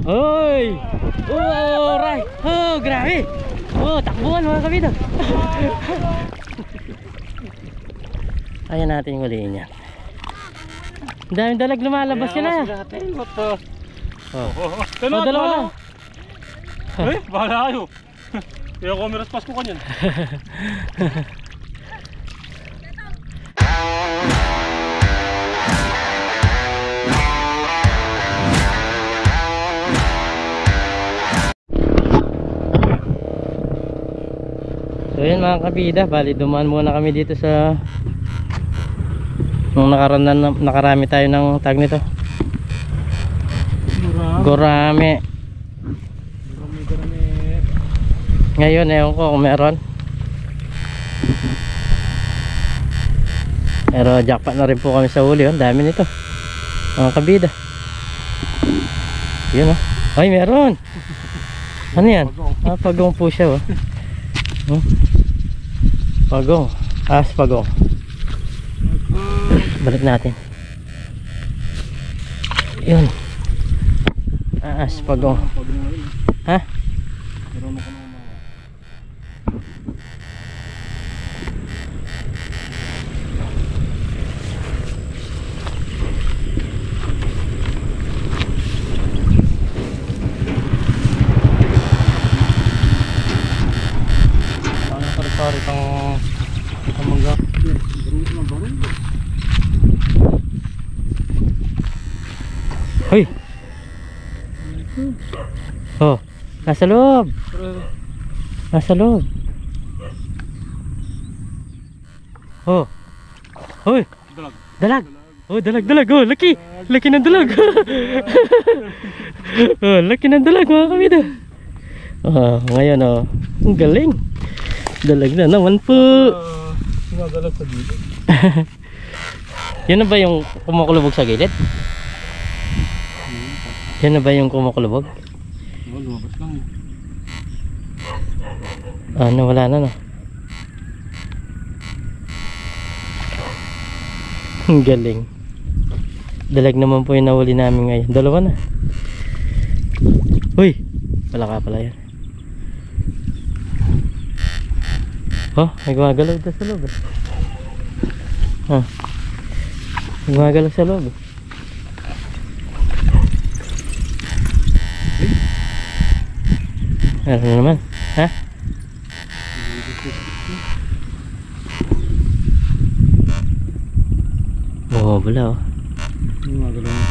Oy! Oh, right. Oh, grabe. Oh, takbuhan mga kabida. Ayan natin yung uliin yan. Ang daming dalag lumalabas yun na. Oh, dalawa. Bahala kayo. Kaya ko miras pas ko kanyan. So yun mga kabida, bali dumaan muna kami dito sa nung nakarami tayo ng tag nito. Gurame. Ngayon ewan ko kung meron. Pero jackpot na rin po kami sa huli. Ang dami nito mga kabida. Yun o. Ay meron. Ano yan? Ah, pagong po siya o. Pagong. Pagong. Balik natin. Yun. Pagong. Ha? Sorry itong mangga. Hoy! Oh, nasa loob. Nasa loob. Oh. Hoy! Dalag. Oh, dalag. Oh, laki. Laki ng dalag. Oh, laki ng dalag mga kabida. Oh, ngayon oh. Ang galing. Dalag na naman po. Dalag sa gilid. Yan na ba yung kumukulubog sa gilid? Yan na ba yung kumukulubog? Oo, lumabas lang. Wala na no. Ang galing. Dalag naman po yung nahuli namin ngayon. Dalawa na. Uy! Palaka pala yan. Oh, may gumagalaw doon sa loob eh. May gumagalaw sa loob eh. Meron na naman. Ha? Oh, wala oh. Gumagalaw na.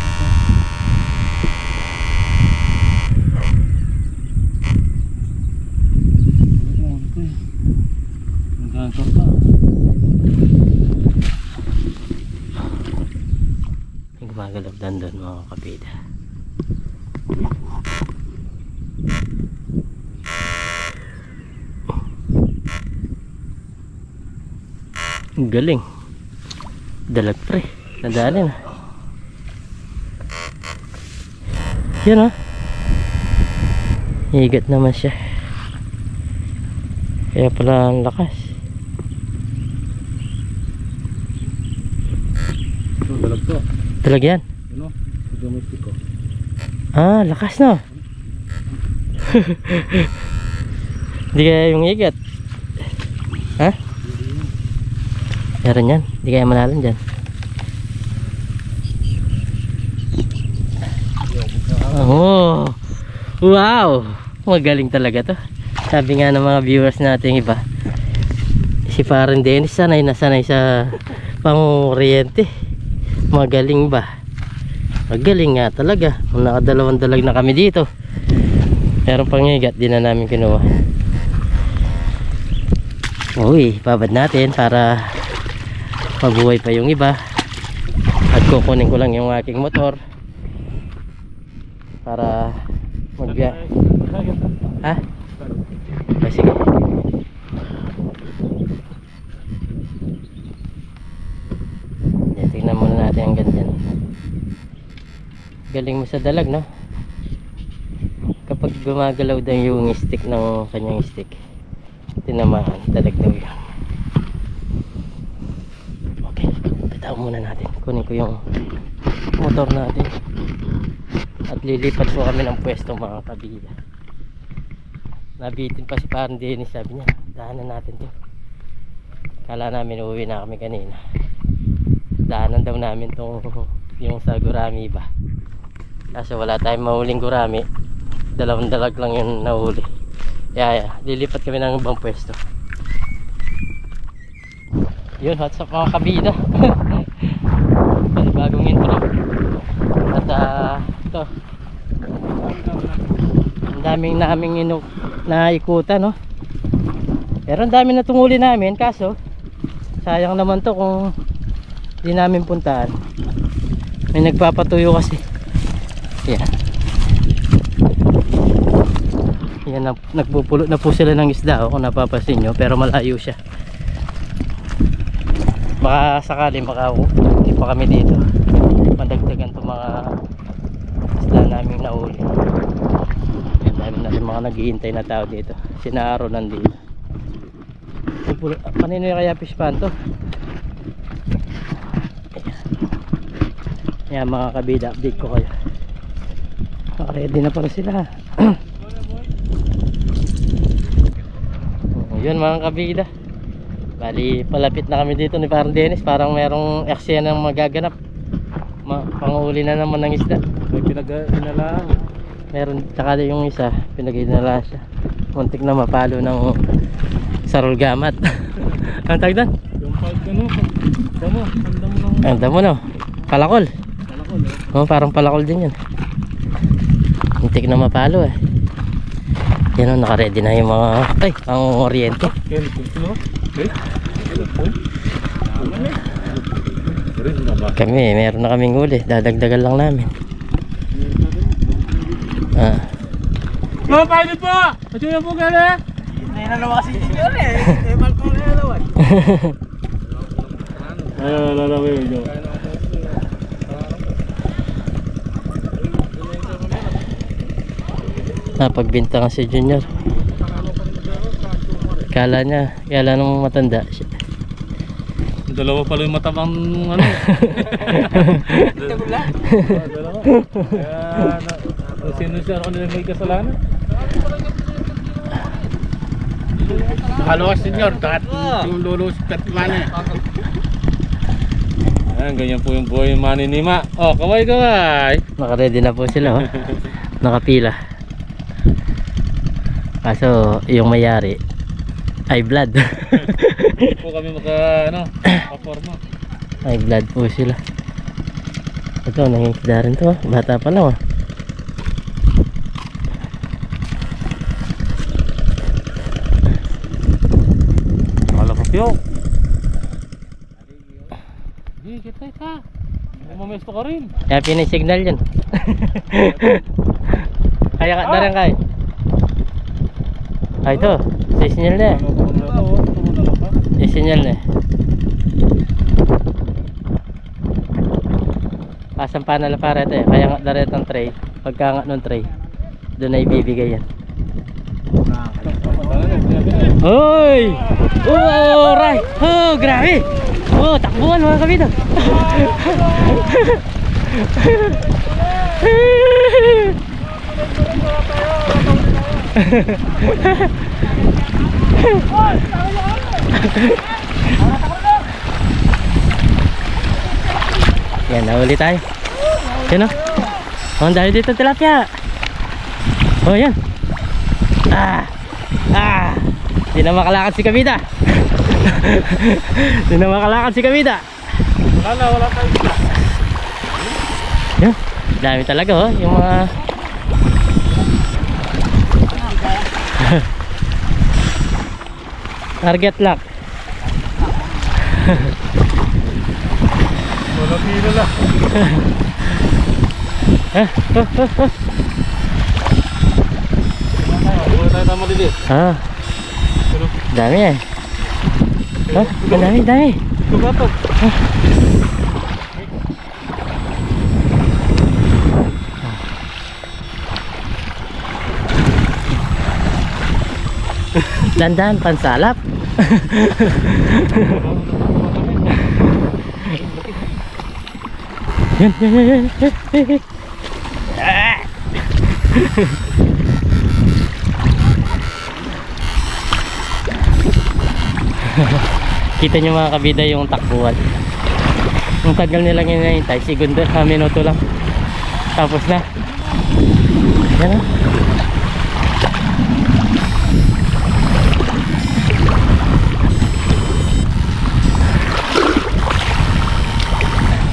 May gumagalaw doon mga kapida. Ang galing. Dalag pre. Nadali na. Yan oh. Higat naman siya. Kaya pala ang lakas. Dalag to. Dalag yan? Ano? Domestic ko. Lakas no. Hindi kaya yung higat. Ha? Meron yan. Hindi kaya malalim dyan. Oh, wow. Magaling talaga to. Sabi nga ng mga viewers natin iba, si Parang Dennis sanay na sanay sa pang-oriente. Magaling ba? Magaling nga talaga. Nakadalawang dalag na kami dito. Pero pangigat din na namin kinuha. Uy, babad natin para mabuhay pa yung iba. At kukunin ko lang yung aking motor para magbiyahe. Ha? Sige. Tingnan muna natin ang ganyan. Galing mo sa dalag no? Kapag gumagalaw daw yung stick ng kanyang stick, tinamaan, dalag daw yun. Okay, bitawan muna natin. Kunin ko yung motor natin At lilipat po kami ng pwesto mga kabila. Nabitin pa si parang Dennis, sabi niya daanan natin to. Kala namin uuwi na kami kanina. Daanan daw namin tong yung sa gurami ba. Kaso wala tayong mahuling gurami. Dalawang dalag lang yung nahuli. Kaya lilipat kami ng ibang pwesto. Yun, what's up mga kabida. Bagong intro. At ito, ang daming naming naikutan, no? Pero ang dami na tunguli namin, kaso sayang naman to kung di namin puntaan. May nagpapatuyo kasi. Yan. Yan, nagpupulot na po sila ng isda, kung napapansin nyo, pero malayo siya. Baka sakali hindi pa kami dito madagdagan itong mga isda namin nauli. Dahil na rin mga naghihintay na tao dito. Sinaro nandito. Kanino yung kaya fish pan to? Ayan mga kabida, update ko kayo. Nakaready na pala sila. Yun mga kabida, bali palapit na kami dito ni parang Dennis. Parang merong eksena ng magaganap. Panghuli na naman ng isda. May pinag-inalaan. Meron, tsaka yung isa pinag-inala siya. Muntik na mapalo ng sarol gamat. Ang tag doon? Yung pag ano, damo ng... Ang damo no? Palakol. Palakol eh. Oh, parang palakol din yan. Muntik na mapalo eh. Yan o, nakaready na yung mga ang oriente. Kami, meron na kaming huli. Dadagdagan lang namin. Mga pilot po! Pati na po gani? Hindi na naman kasi senior eh. Eh, malpang na naman. Ayun, lalawin nyo. Pagbinta nga si Junior. Kala nung matanda siya. Dalawa pala yung matabang ano. Dalawa. Dalawa. Kaya sino siya ako nila may kasalanan? Nakalawas senior, takat yung lulus katmane. Ayan, ganyan po yung buhay yung maninima. Oh, kaway. Naka-ready na po sila, oh. Nakapila. Kaso yung mayari ay blood. Hindi po kami maka-forma. Ay blood po sila. Ito, nangingisda rin to, oh. Bata pa lang, oh. Yo. Di, kita. Mamesto ka rin. Kaya pinisignal yan. Kaya ka na rin kayo. Ay ito, sisinyal na. Sisinyal na. Pasampa na lang para ito eh. Kaya nga na rin ng tray. Pagka nga ng tray, doon na ibibigay yan. Hoy! Oh, right! Oh, grabe! Oh, takbuhan mga kabito! Yan, nahuli tayo. Yan o. Oh, ang dahil dito tilapia. Oh, yan. Di na makalakad si Kabida. Di na makalakad si Kabida. Wala tayo. Yan, dami talaga oh, yung mga target lock. Wala pila lang. Wala tayo tama dito. Dami eh. Oh, dami. Tugato. Dandan pansalap. Yan. Kita nyo mga kabida yung takbuhan. Ang tagal nilang hinahintay, segundo, minuto lang. Tapos na. Yan o.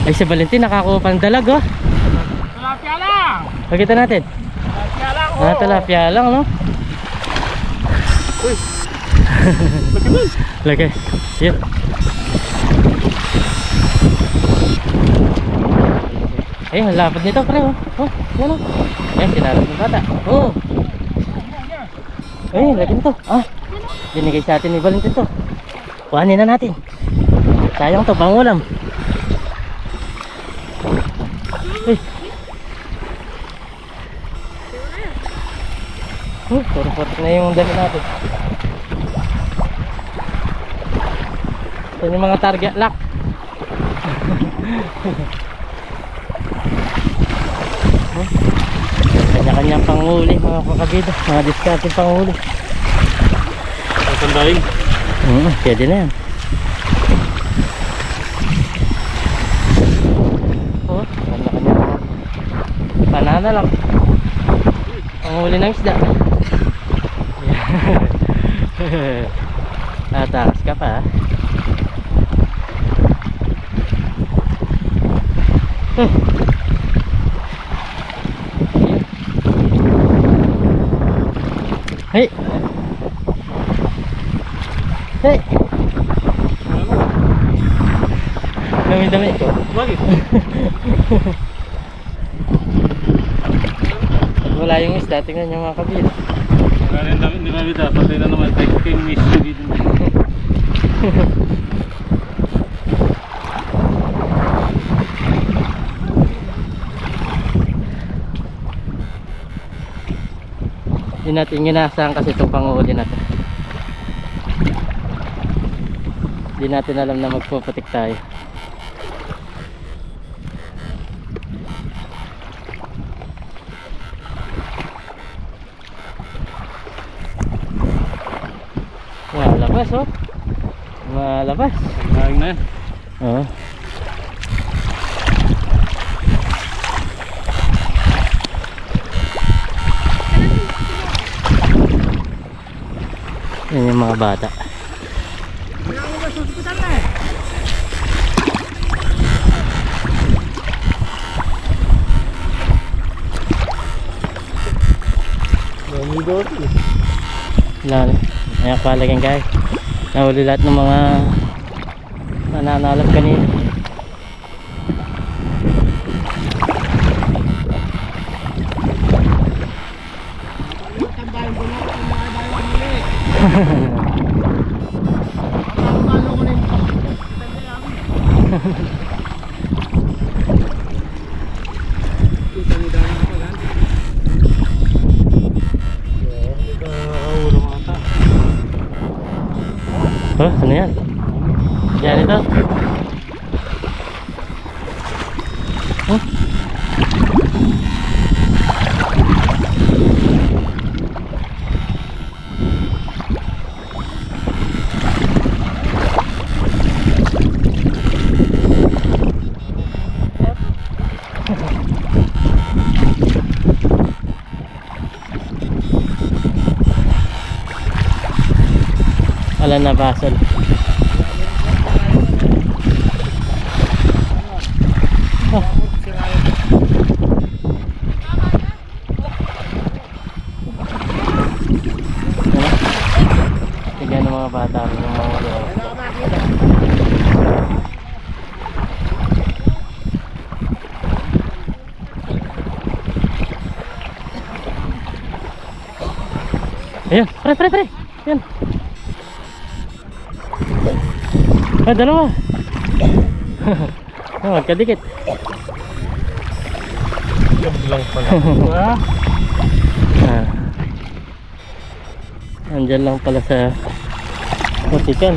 Ay, si Valentin nakakuha pang dalag oh. Tilapia lang! Pakita natin. Tilapia lang, Ah, tilapia lang no. Uy! Laki man! Lagi. Yun. Eh, ang lapad nito pre oh. Oh, yan oh. Eh, sinarap ng bata. Oh. Eh, lagi nito. Ah. Binigay sa atin ni Valentin to. Kuhanin na natin. Sayang to, pangulam. Eh. Puro-puro na yung dami natin. Ito yung mga target lock. Kanya-kanyang panghuli mga kakabida. Mga discarding panghuli. Tatandahin. Pwede na yan. Oh, kanya-kanya. Banana lang. Panghuli ng isda. Tatakas ka pa ha. Hey. Hey. Dami-dami. Bakit? Wala yung isda, tingnan nyo mga kabila. Wala rin namin, di ba bida? Patay na naman kay Miss Judy. Hindi natin ginaasahan kasi itong panguhuli natin. Hindi natin alam na magpuputik tayo. Malabas oh. Malabas. Ang na yan. Oo. Yan yung mga bata. Lalo. Ayan palagyan guys. Nahuli lahat ng mga nananalat kanina. Tambahin ko na kung makadala ko muli. Paano ko rin? Oh, ano yan? Yan ito. Oh. Wala na basol. Oh. Tignan ng mga bata ng mga ayan, pre. Yan. Ah, dalawa. Oh, magkadikit. Lang pala. Ah. Andyan lang pala sa Matikan.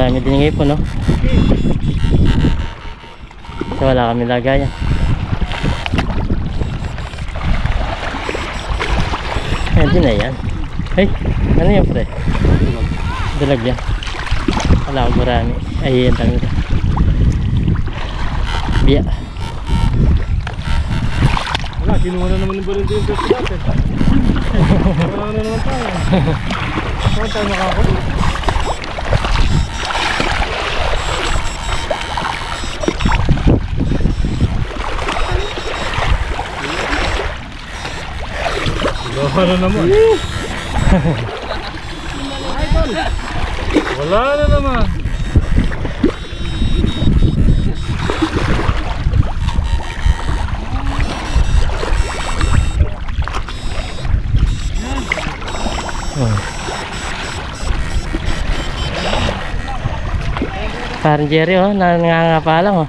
Marami din ng ipon, no? So wala kami lagayan. Ayan din na yan. Hey, ano yan pre? Dalag yan. Wala akong marami. Ay, yan dami na. Biya. Wala, kinuha na naman yung balon din yung pwesto natin. Wala na naman tayo. Saan tayo makakot? Wala na naman. Wala na naman. Parang Jerry, oh, nangangapa lang, oh.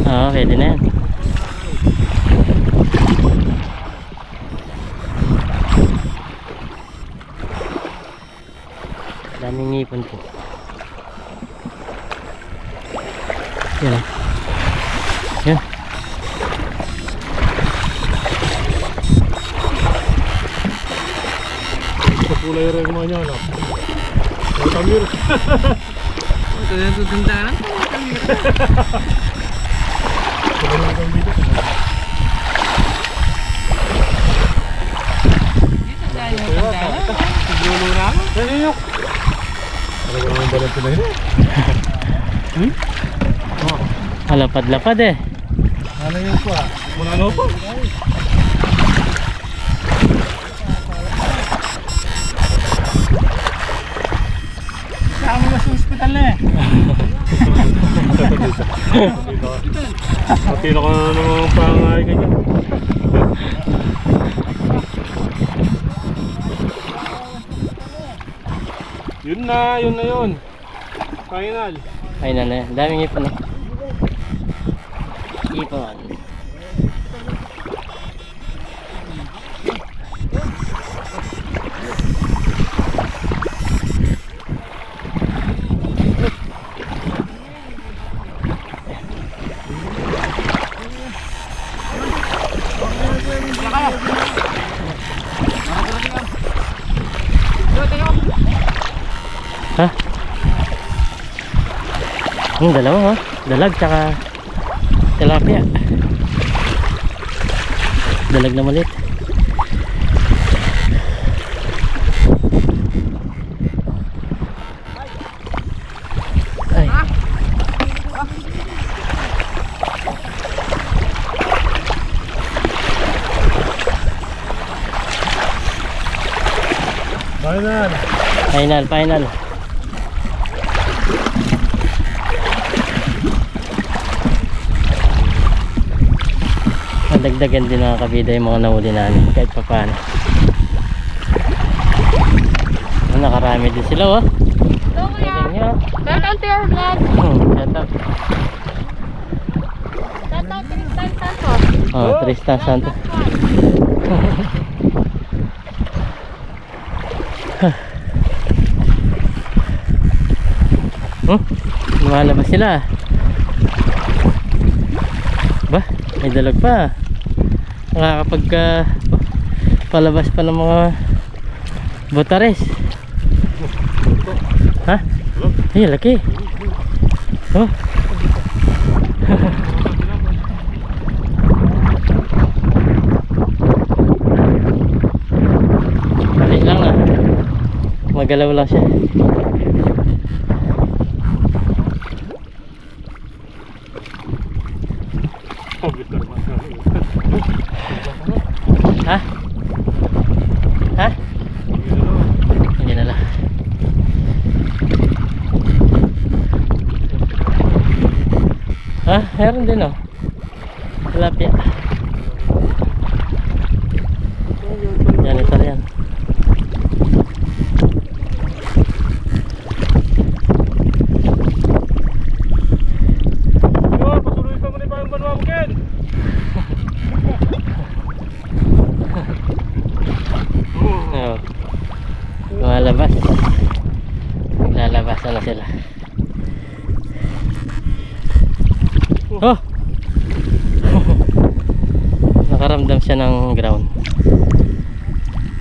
Oo, pwede na yan. Daming ngipon po. Yan. Yan. Sa kulay rin mga niya, no? Ang tamir. Ito na tutundanan. Malapad-lapad eh. Ano yun po ah? Muna ano po? Kami na sa hospital na eh. Matino ka na naman pangay ganyan. Yun na yun. Final. Ay na na, daming ipon eh. Ipon. Ha? Dalawa, oh. Dalag tsaka tilapia. Dalag na maliit. Ay. Final. Dagdagan din mga kabida yung mga nahuli namin kahit pa paano. Nakarami din sila, oh. Hello kuya. Shout out to your vlog. Shout out. Shout out to Tristan Santos. Oh, Tristan Santos. Lumalabas sila. Ba, may dalag pa. Nakakapag palabas pa ng mga botares. Ha? Ay, laki. Oh. Mali lang na. Magalaw lang siya. Ha? Ha? Hindi na lang. Ha? Meron din, oh. Tilapia. Yan, ito yan. Pasuloy ka muna pa yung banwa mo, Ken. Lalabasan na sila. Oh! Nakaramdam siya ng ground.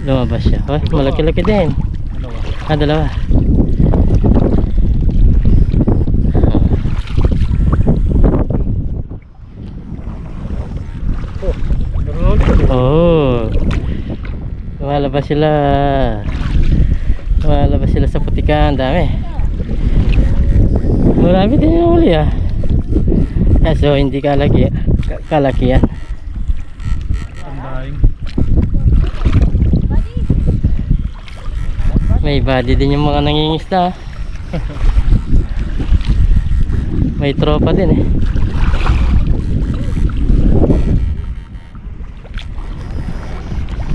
Lumabas siya. Oh, malaki-laki din. Dalawa. Oh. Lumalabas sila. Lumalabas sila sa putikan. Dami. Marami din yung huli ah. So hindi kalakihan. May body din yung mga nangingisda. May tropa din eh.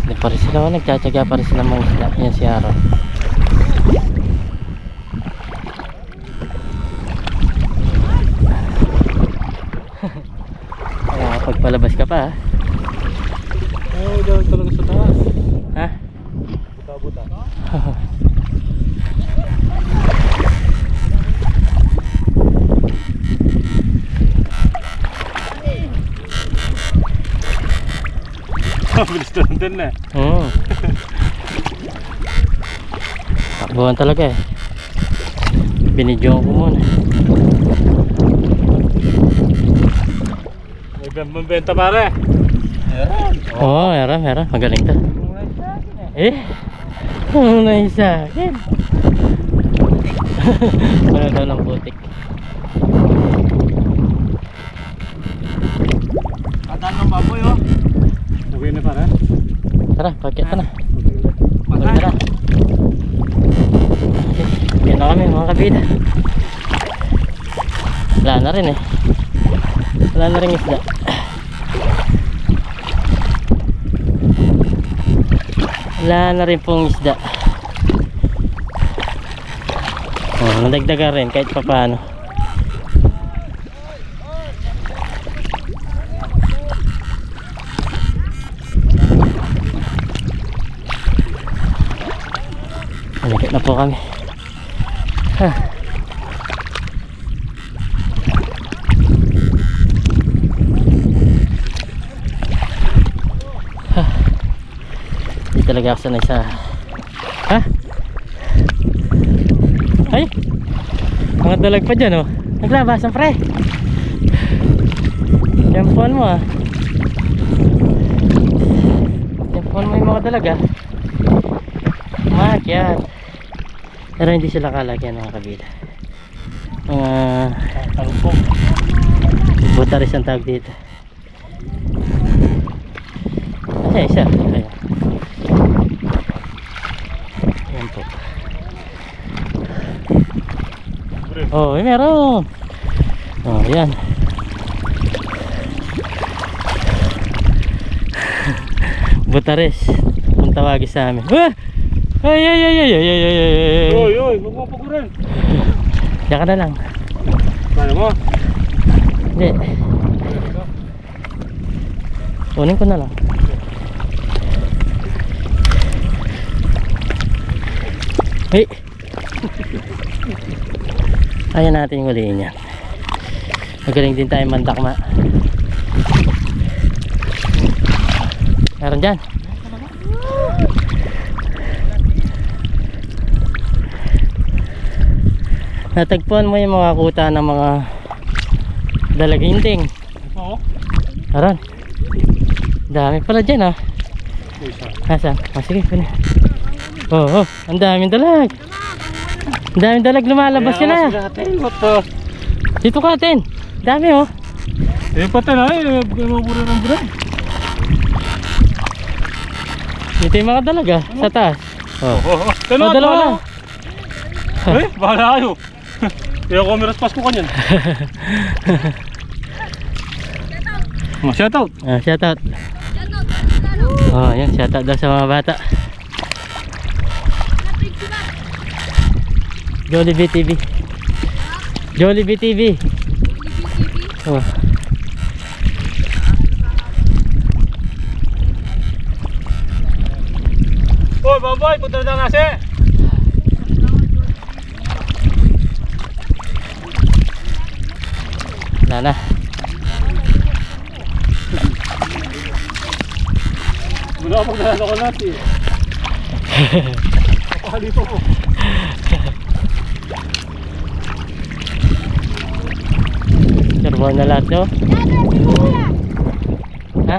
Hindi pa rin sila, nagtsatsaga pa rin sila mga isda. Yan si Aaron. Pagpalabas ka pa ha. Ay, dahil talaga sa taas. Ha? Buta-buta. Bilis na din na. Takbuhan talaga eh. Binidyoan ko muna. May benta pare. Meron. Oo, meron. Magaling to. Nice sa akin. Wala daw ng putik. Kataan ng baboy oh. Okay na pare. Tara, pakit na. Tara. Yan na kami mga kabida. Wala na rin eh. Wala na rin isda. Wala na rin pong isda. Oh, nadagdagan rin kahit pa paano. Malapit na po kami. Hindi talaga ako sanay sa ay, mga dalag pa dyan oh. Naglabasan pre. Tempuan mo ah. Tempuan mo yung mga dalag ah. Makyat. Pero hindi sila kalagyan mga kabila. Talupong. Butaris ang tawag dito. Ay, isa. Ayan. Ayan po. Oh, meron. Oh, yan. Butaris. Kung tawagin sa amin. Ay, Oy, magpapagurin. Diyan ka na lang. Kaya mo? Hindi. Kunin ko na lang. Hey. Ayan natin yung uliin yan. Magaling din tayo mandakma. Meron dyan. Natagpuan mo yung mga kuta ng mga dalaginting. Oo. Aran. Dami pala dyan ah. Nasaan? Sige, kunin. Oh, ang daming dalag. Ang daming dalag, lumalabas sila. Dito ka atin. Dami oh. Eh pati na eh, mabura ng buray. Dito yung mga dalag ah, sa taas. Ano, dalawa lang. Eh, bahala kayo. Kaya ako may respas ko kanyan. Shoutout. Shoutout. Oh, yan, shoutout daw sa mga bata. Jollibee TV. Jollibee TV. Oh. Oy, baboy, punta na nasi. Wala na. Wala akong nalala ko natin. Papahalito ko. Servo na lahat no? Ha?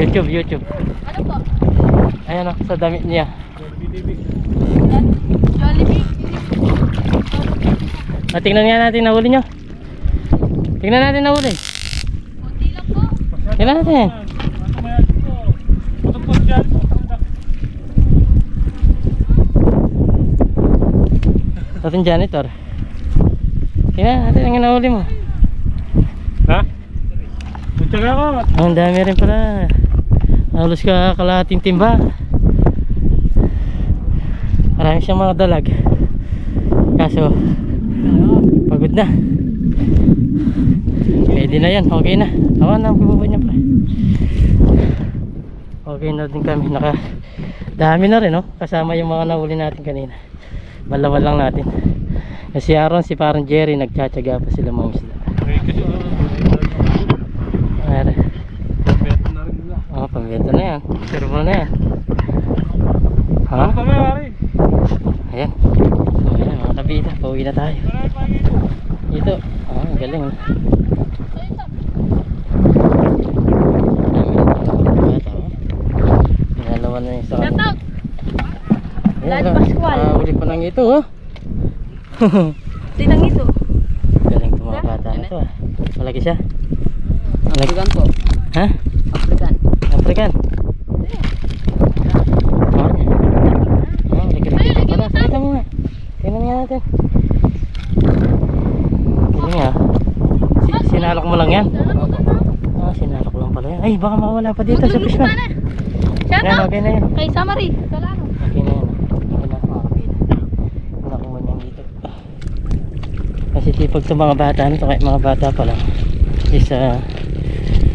YouTube. Ano po? Ayan o, sa damit niya. Jollibee. Tingnan nga natin nahuli nyo. Tingnan natin nahuli. Kunti lang po. Tingnan natin. Ating janitor. Tingnan natin ang nahuli mo. Ha? Butsaga ko. Ang dami rin pala. Halos ka kalahating timba. Marami siyang mga dalag. Kaso pagod na. Pwede na yan, okay na. Awan na ang bububod niya pre. Okay na din kami. Dami na rin kasama yung mga nahuli natin kanina. Balawal lang natin. Si Aaron, si parang Jerry nagtsatsaga pa sila mga isla. Pambenta na yan. Servo na yan. Ha? Ano kami, Mari? Ayan. So ayan mga kabida, pauwi na tayo. Dito. Ang galing. Pinalawan na yung sa Shout out. Lad ayan, Pascual. uli pa ng ito Tinang ito. Galing itong mga bata na ito Malaki siya. African po. Ha? African. African. Pakita mo nga. Tingnan nga natin. Tingnan nga. Sinalok mo lang yan. Sinalok lang pala yan. Ay baka mawala pa dito sa fish man. Shout Yan, out. okay na yan. Kay Samari. Solano. Okay na yan. Okay na mga kapita. Nakuha niya dito. Kasi tipag sa mga bata nito, kahit mga bata pa lang is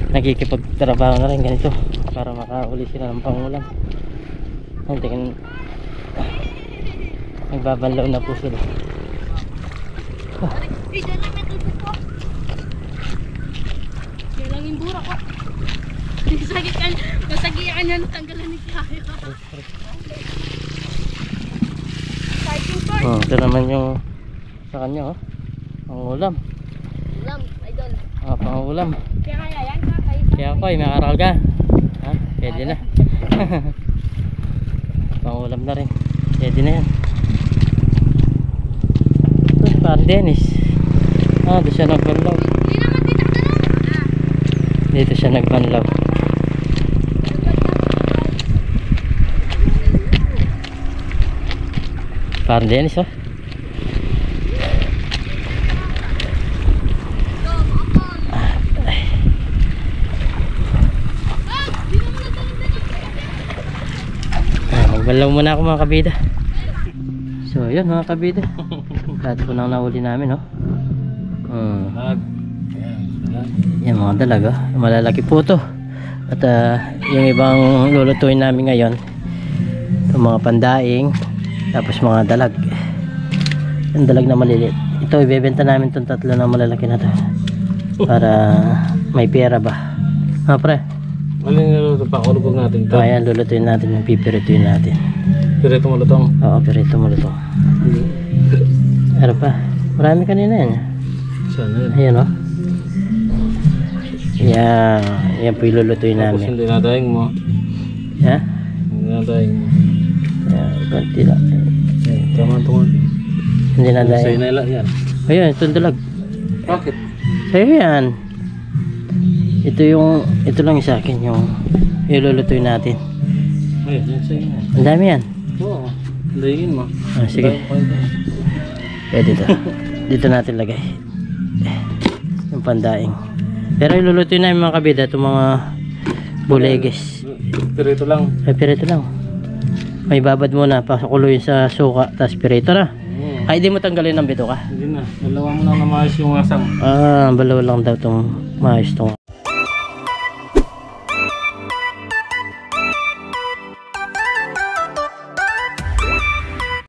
nagkikipagtrabaho na rin ganito para makauli sila ng pangulam. Tingnan, nagbabanlaw na po sila. Yan lang yung bura ko. Masagian niya natanggalan ni Kayo. Fighting for Ito naman yung sa kanya pangulam. ulam, idol. Pangulam. Kaya kaya yan ka kay Kaya ako may aral ka. Ha? Pwede na. Pangulam na rin. Pwede na yan. Ito si Parang Dennis. Doon siya nagbanlaw. Hindi naman titakdan. Dito siya nagbanlaw. Parang Dennis Magbalaw muna ako mga kabida. So yun mga kabida. Lahat po nang nahuli namin yan mga dalaga. Malalaki po to. At yung ibang lulutuin namin ngayon yung mga pandaing, tapos mga dalag. Yung dalag na maliliit, ito ibebenta namin itong tatlo na malalaki na to para may pera ba. Pre, Ano yung niluluto pa? Kulubog natin ito. ayan, lulutuin natin yung pipirituin natin. Pero ito malutong. Oo, pirito mo luto. Ano pa? Marami kanina yan. Sana yun. Ayan yan. Yan po ilulutuin Tapos namin. hindi nadayang mo. Ha? Hindi nadayang mo. Yan, konti lang. Tama ito. Hindi na Sa'yo dahil. na ilan yan. Ayun, itong dalag. Bakit? Sa'yo yan. Ito lang sa akin yung ilulutuin natin. Ayun, yan sa'yo na. Ang dami yan. Oo. Dayangin mo. Sige. Pwede ito. Dito natin lagay. Yung pandaing. Pero ilulutuin namin mga kabida itong mga buleges. Pero ito lang. Pirito lang. May babad muna. Pasakuluin sa suka. Tapos pirito na. Ay di mo tanggalin ng bito ka. Hindi na. Dalawa mo lang na maayos yung asang. Balaw lang daw itong maayos itong